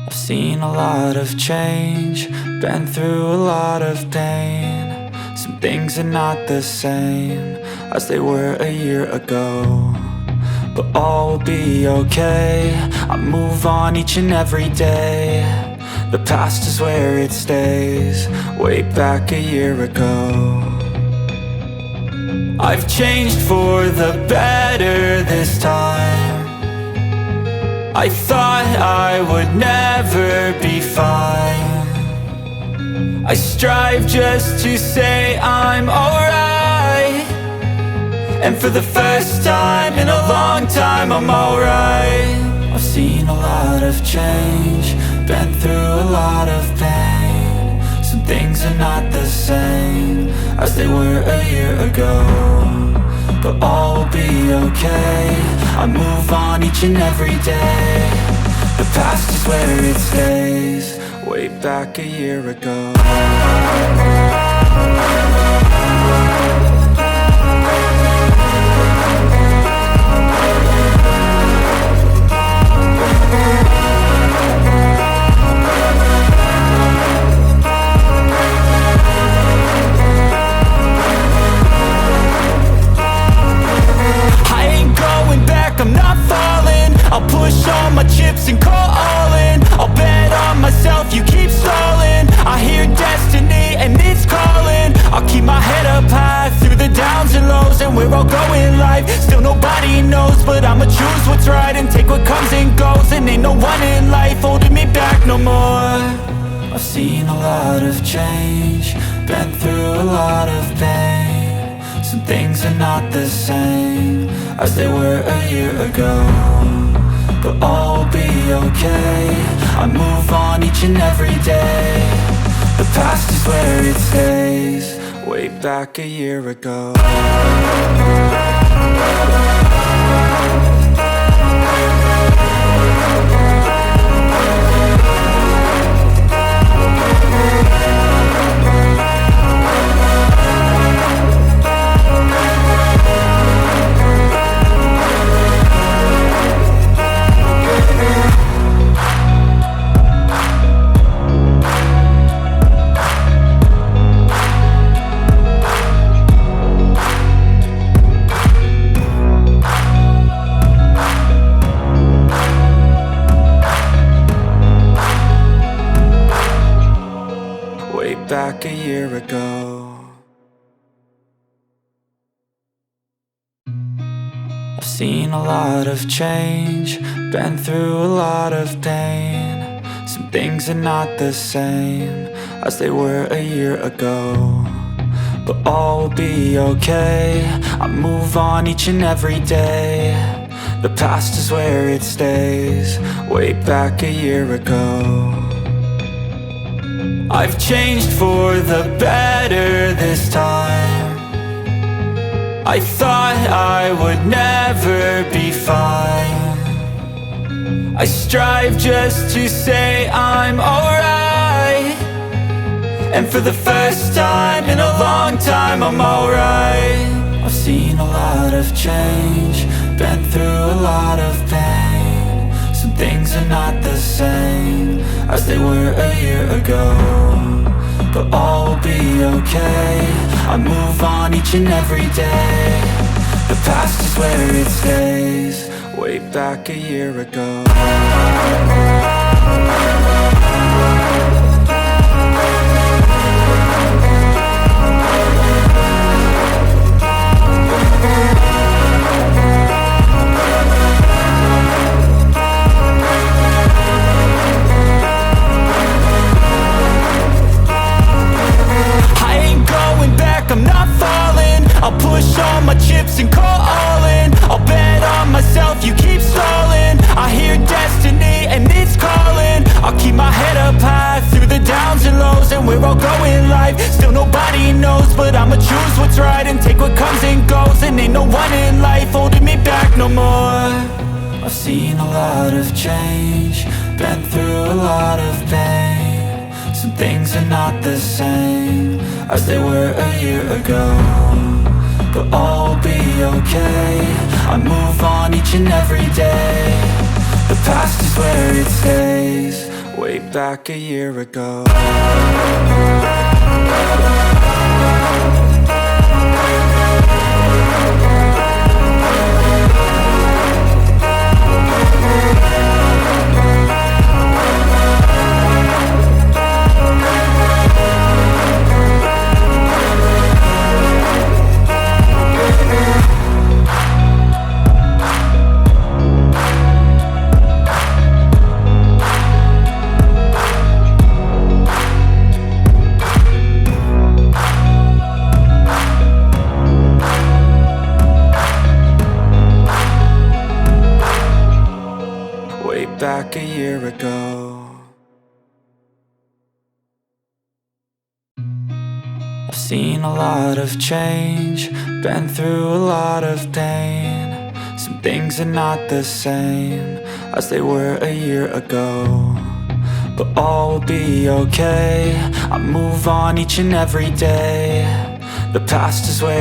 I've seen a lot of change, been through a lot of pain. Some things are not the same as they were a year ago, but all will be okay. I move on each and every day. The past is where it stays, way back a year ago. I've changed for the better this time. I thought I would never be fine. I strive just to say I'm alright, and for the first time in a long time I'm alright. I've seen a lot of change, been through a lot of pain. Some things are not the same as they were a year ago, but all will be okay. I move on each and every day. The past is where it stays, way back a year ago. I'm not falling, I'll push all my chips and call all in. I'll bet on myself, you keep stalling. I hear destiny and it's calling. I'll keep my head up high through the downs and lows, and we're all going life. Still nobody knows, but I'ma choose what's right and take what comes and goes. And ain't no one in life holding me back no more. I've seen a lot of change, been through a lot of pain. Some things are not the same as they were a year ago, but all will be okay. I move on each and every day. The past is where it stays, way back a year ago. Back a year ago. I've seen a lot of change, been through a lot of pain. Some things are not the same as they were a year ago, but all will be okay. I move on each and every day. The past is where it stays, way back a year ago. I've changed for the better this time. I thought I would never be fine. I strive just to say I'm alright, and for the first time in a long time I'm alright. I've seen a lot of change, been through a lot of pain. Some things are not the same as they were a year ago, but all will be okay. I move on each and every day. The past is where it stays, way back a year ago. I'm not falling, I'll push all my chips and call all in. I'll bet on myself, you keep stalling. I hear destiny and it's calling. I'll keep my head up high through the downs and lows, and we're all going life. Still nobody knows, but I'ma choose what's right and take what comes and goes. And ain't no one in life holding me back no more. I've seen a lot of change, been through a lot of pain. Some things are not the same as they were a year ago, but all will be okay. I move on each and every day. The past is where it stays, way back a year ago. Way back a year ago. I've seen a lot of change, been through a lot of pain. Some things are not the same as they were a year ago, but all will be okay. I move on each and every day. The past is where